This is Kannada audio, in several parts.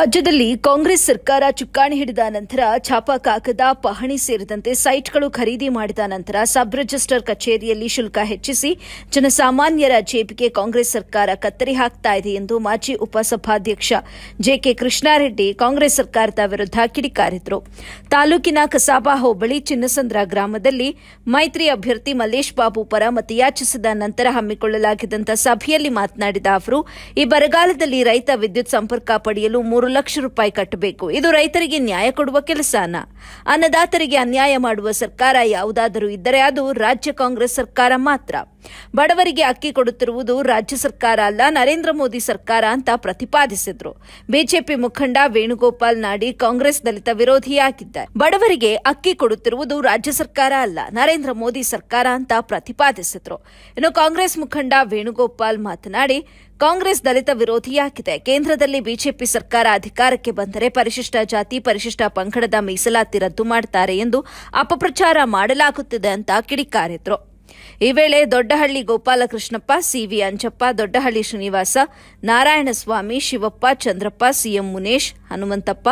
ರಾಜ್ಯದಲ್ಲಿ ಕಾಂಗ್ರೆಸ್ ಸರ್ಕಾರ ಚುಕ್ಕಾಣಿ ಹಿಡಿದ ನಂತರ ಛಾಪಾ ಕಾಗದ, ಪಹಣಿ ಸೇರಿದಂತೆ ಸೈಟ್ಗಳು ಖರೀದಿ ಮಾಡಿದ ನಂತರ ಸಬ್ ರಿಜಿಸ್ಟರ್ ಕಚೇರಿಯಲ್ಲಿ ಶುಲ್ಕ ಹೆಚ್ಚಿಸಿ ಜನಸಾಮಾನ್ಯರ ಜೇಬಿಗೆ ಕಾಂಗ್ರೆಸ್ ಸರ್ಕಾರ ಕತ್ತರಿ ಹಾಕ್ತಾ ಇದೆ ಎಂದು ಮಾಜಿ ಉಪಸಭಾಧ್ಯಕ್ಷ ಜೆಕೆ ಕೃಷ್ಣಾರೆಡ್ಡಿ ಕಾಂಗ್ರೆಸ್ ಸರ್ಕಾರದ ವಿರುದ್ಧ ಕಿಡಿಕಾರಿದರು. ತಾಲೂಕಿನ ಕಸಾಬಾ ಹೋಬಳಿ ಚಿನ್ನಸಂದ್ರ ಗ್ರಾಮದಲ್ಲಿ ಮೈತ್ರಿ ಅಭ್ಯರ್ಥಿ ಮಲ್ಲೇಶ್ ಬಾಬು ಪರ ಮತಯಾಚಿಸಿದ ನಂತರ ಹಮ್ಮಿಕೊಳ್ಳಲಾಗಿದ್ದಂಥ ಸಭೆಯಲ್ಲಿ ಮಾತನಾಡಿದ ಅವರು, ಈ ಬರಗಾಲದಲ್ಲಿ ರೈತ ವಿದ್ಯುತ್ ಸಂಪರ್ಕ ಪಡೆಯಲು 3 ಲಕ್ಷ ರೂಪಾಯಿ ಕಟ್ಟಬೇಕು. ಇದು ರೈತರಿಗೆ ನ್ಯಾಯ ಕೊಡುವ ಕೆಲಸನ? ಅನ್ನದಾತರಿಗೆ ಅನ್ಯಾಯ ಮಾಡುವ ಸರ್ಕಾರ ಯಾವುದಾದರೂ ಇದ್ದರೆ ಅದು ರಾಜ್ಯ ಕಾಂಗ್ರೆಸ್ ಸರ್ಕಾರ ಮಾತ್ರ. ಬಡವರಿಗೆ ಅಕ್ಕಿ ಕೊಡುತ್ತಿರುವುದು ರಾಜ್ಯ ಸರ್ಕಾರ ಅಲ್ಲ, ನರೇಂದ್ರ ಮೋದಿ ಸರ್ಕಾರ ಅಂತ ಪ್ರತಿಪಾದಿಸಿದ್ರು. ಬಿಜೆಪಿ ಮುಖಂಡ ವೇಣುಗೋಪಾಲ್ ನಾಡಿ ಕಾಂಗ್ರೆಸ್ ದಲಿತ ವಿರೋಧಿಯಾಗಿದ್ದಾರೆ. ಬಡವರಿಗೆ ಅಕ್ಕಿ ಕೊಡುತ್ತಿರುವುದು ರಾಜ್ಯ ಸರ್ಕಾರ ಅಲ್ಲ, ನರೇಂದ್ರ ಮೋದಿ ಸರ್ಕಾರ ಅಂತ ಪ್ರತಿಪಾದಿಸಿದ್ರು. ಇನ್ನು ಕಾಂಗ್ರೆಸ್ ಮುಖಂಡ ವೇಣುಗೋಪಾಲ್ ಮಾತನಾಡಿ, ಕಾಂಗ್ರೆಸ್ ದಲಿತ ವಿರೋಧಿಯಾಗಿದೆ. ಕೇಂದ್ರದಲ್ಲಿ ಬಿಜೆಪಿ ಸರ್ಕಾರ ಅಧಿಕಾರಕ್ಕೆ ಬಂದರೆ ಪರಿಶಿಷ್ಟ ಜಾತಿ, ಪರಿಶಿಷ್ಟ ಪಂಗಡದ ಮೀಸಲಾತಿ ರದ್ದು ಮಾಡುತ್ತಾರೆ ಎಂದು ಅಪಪ್ರಚಾರ ಮಾಡಲಾಗುತ್ತಿದೆ ಅಂತ ಕಿಡಿಕಾರಿದ್ರು. ಈ ವೇಳೆ Doddahalli Gopalakrishnappa, C V Anjappa, Doddahalli Srinivasa, Narayanaswamy, Shivappa, Chandrappa, C M Munesh, Hanumanthappa,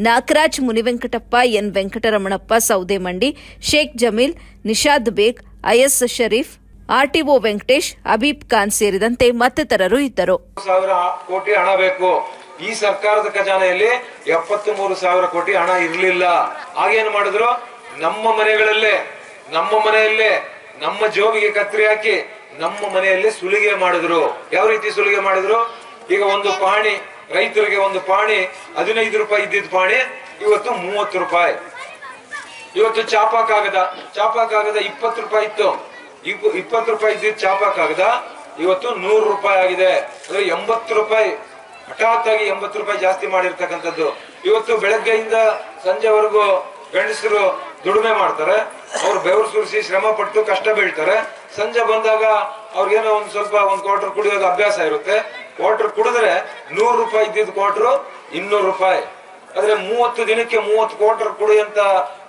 Nagaraj, Munivenkatappa, N Venkataramanappa, Saudemandi, Sheikh Jameel, Nishad Baig, I S Sharif, RTO Venkatesh, Habib Khan ಸೇರಿದಂತೆ ಮತ್ತಿತರರು ಇದ್ದರು. 1,000 ಕೋಟಿ ಹಣ ಬೇಕು. ಈ ಸರ್ಕಾರದ ಖಜಾನೆಯಲ್ಲಿ 73,000 ಕೋಟಿ ಹಣ ಇರಲಿಲ್ಲ. ಆಗೇನು ಮಾಡಿದ್ರು? ನಮ್ಮ ಮನೆಯಲ್ಲೇ ನಮ್ಮ ಜೋಬಿಗೆ ಕತ್ತರಿ ಹಾಕಿ ನಮ್ಮ ಮನೆಯಲ್ಲೇ ಸುಲಿಗೆ ಮಾಡಿದ್ರು. ಯಾವ ರೀತಿ ಸುಲಿಗೆ ಮಾಡಿದ್ರು? ಈಗ ಒಂದು ಪಾಣಿ, ರೈತರಿಗೆ ಒಂದು ಪಾಣಿ 15 ರೂಪಾಯಿ ಇದ್ದಿದ್ದ ಪಾಣಿ ಇವತ್ತು 30 ರೂಪಾಯಿ. ಇವತ್ತು ಚಾಪಾ ಕಾಗದ 20 ರೂಪಾಯಿ ಇತ್ತು. 20 ರೂಪಾಯಿ ಇದ್ದಿದ್ದ ಚಾಪಾ ಕಾಗದ ಇವತ್ತು 100 ರೂಪಾಯಿ ಆಗಿದೆ. ಅಂದ್ರೆ 80 ರೂಪಾಯಿ ಹಠಾತ್ ಆಗಿ 80 ರೂಪಾಯಿ ಜಾಸ್ತಿ ಮಾಡಿರ್ತಕ್ಕಂಥದ್ದು. ಇವತ್ತು ಬೆಳಗ್ಗೆಯಿಂದ ಸಂಜೆವರೆಗೂ ಗಂಡಸರು ದುಡಿಮೆ ಮಾಡ್ತಾರೆ, ಅವ್ರು ಬೆವರು ಸುರಿಸಿ ಶ್ರಮ ಪಟ್ಟು ಕಷ್ಟ ಬೀಳ್ತಾರೆ. ಸಂಜೆ ಬಂದಾಗ ಅವ್ರಿಗೇನೋ ಒಂದು ಕ್ವಾರ್ಟರ್ ಕುಡಿಯೋದು ಅಭ್ಯಾಸ ಇರುತ್ತೆ. ಕ್ವಾರ್ಟರ್ ಕುಡಿದ್ರೆ 100 ರೂಪಾಯಿ ಇದ್ದಿದ್ದ ಕ್ವಾರ್ಟರ್ 200 ರೂಪಾಯಿ. ಆದ್ರೆ 30 ದಿನಕ್ಕೆ 30 ಕ್ವಾರ್ಟರ್ ಕುಡಿಯಂತ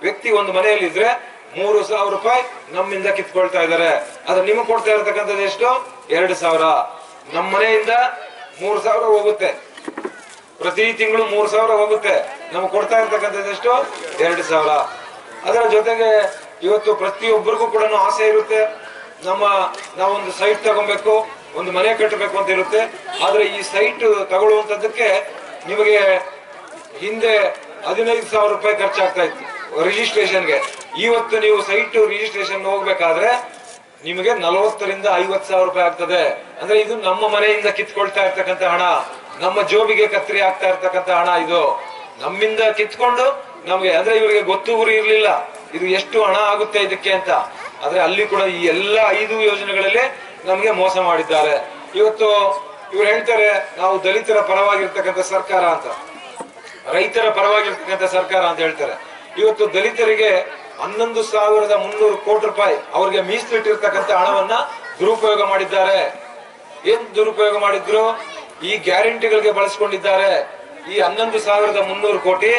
ವ್ಯಕ್ತಿ ಒಂದು ಮನೆಯಲ್ಲಿ ಇದ್ರೆ 3,000 ರೂಪಾಯಿ ನಮ್ಮಿಂದ ಕಿತ್ಕೊಳ್ತಾ ಇದ್ದಾರೆ. ಆದ್ರೆ ನಿಮಗೆ ಕೊಡ್ತಾ ಇರತಕ್ಕಂಥದ್ದು ಎಷ್ಟು? 2,000. ನಮ್ಮ ಮನೆಯಿಂದ 3,000 ಹೋಗುತ್ತೆ, ಪ್ರತಿ ತಿಂಗಳು 3,000 ಹೋಗುತ್ತೆ. ನಮ್ಗೆ ಕೊಡ್ತಾ ಇರ್ತಕ್ಕಂಥದ್ದು ಎಷ್ಟು? 2,000. ಅದರ ಜೊತೆಗೆ ಇವತ್ತು ಪ್ರತಿಯೊಬ್ಬರಿಗೂ ಕೂಡ ಆಸೆ ಇರುತ್ತೆ, ನಾವೊಂದು ಸೈಟ್ ತಗೊಬೇಕು, ಒಂದು ಮನೆ ಕಟ್ಟಬೇಕು ಅಂತ ಇರುತ್ತೆ. ಆದ್ರೆ ಈ ಸೈಟ್ ತಗೊಳ್ಳುವಂತದ್ದಕ್ಕೆ ನಿಮಗೆ ಹಿಂದೆ 15,000 ರೂಪಾಯಿ ಖರ್ಚಾಗ್ತಾ ಇತ್ತು ರಿಜಿಸ್ಟ್ರೇಷನ್ಗೆ. ಇವತ್ತು ನೀವು ಸೈಟ್ ರಿಜಿಸ್ಟ್ರೇಷನ್ ಹೋಗ್ಬೇಕಾದ್ರೆ ನಿಮಗೆ 40,000 ರಿಂದ 50,000 ರೂಪಾಯಿ ಆಗ್ತದೆ. ಅಂದ್ರೆ ಇದು ನಮ್ಮ ಮನೆಯಿಂದ ಕಿತ್ಕೊಳ್ತಾ ಇರ್ತಕ್ಕಂಥ ಹಣ, ನಮ್ಮ ಜೋಬಿಗೆ ಕತ್ತರಿ ಆಗ್ತಾ ಇರ್ತಕ್ಕಂಥ ಹಣ. ಇದು ನಮ್ಮಿಂದ ಕಿತ್ಕೊಂಡು ನಮ್ಗೆ, ಅಂದ್ರೆ ಇವರಿಗೆ ಗೊತ್ತು ಗುರಿ ಇರ್ಲಿಲ್ಲ ಇದು ಎಷ್ಟು ಹಣ ಆಗುತ್ತೆ ಇದಕ್ಕೆ ಅಂತ. ಆದ್ರೆ ಅಲ್ಲಿ ಕೂಡ ಈ ಎಲ್ಲ 5 ಯೋಜನೆಗಳಲ್ಲಿ ನಮ್ಗೆ ಮೋಸ ಮಾಡಿದ್ದಾರೆ. ಇವತ್ತು ಇವ್ರು ಹೇಳ್ತಾರೆ ನಾವು ದಲಿತರ ಪರವಾಗಿರ್ತಕ್ಕಂಥ ಸರ್ಕಾರ ಅಂತ, ರೈತರ ಪರವಾಗಿರ್ತಕ್ಕಂಥ ಸರ್ಕಾರ ಅಂತ ಹೇಳ್ತಾರೆ. ಇವತ್ತು ದಲಿತರಿಗೆ 11,300 ಕೋಟಿ ರೂಪಾಯಿ ಅವ್ರಿಗೆ ಮೀಸಲಿಟ್ಟಿರ್ತಕ್ಕಂಥ ಹಣವನ್ನ ದುರುಪಯೋಗ ಮಾಡಿದ್ದಾರೆ. ಏನ್ ದುರುಪಯೋಗ ಮಾಡಿದ್ರು? ಈ ಗ್ಯಾರಂಟಿಗಳಿಗೆ ಬಳಸ್ಕೊಂಡಿದ್ದಾರೆ. ಈ 11,300 ಕೋಟಿ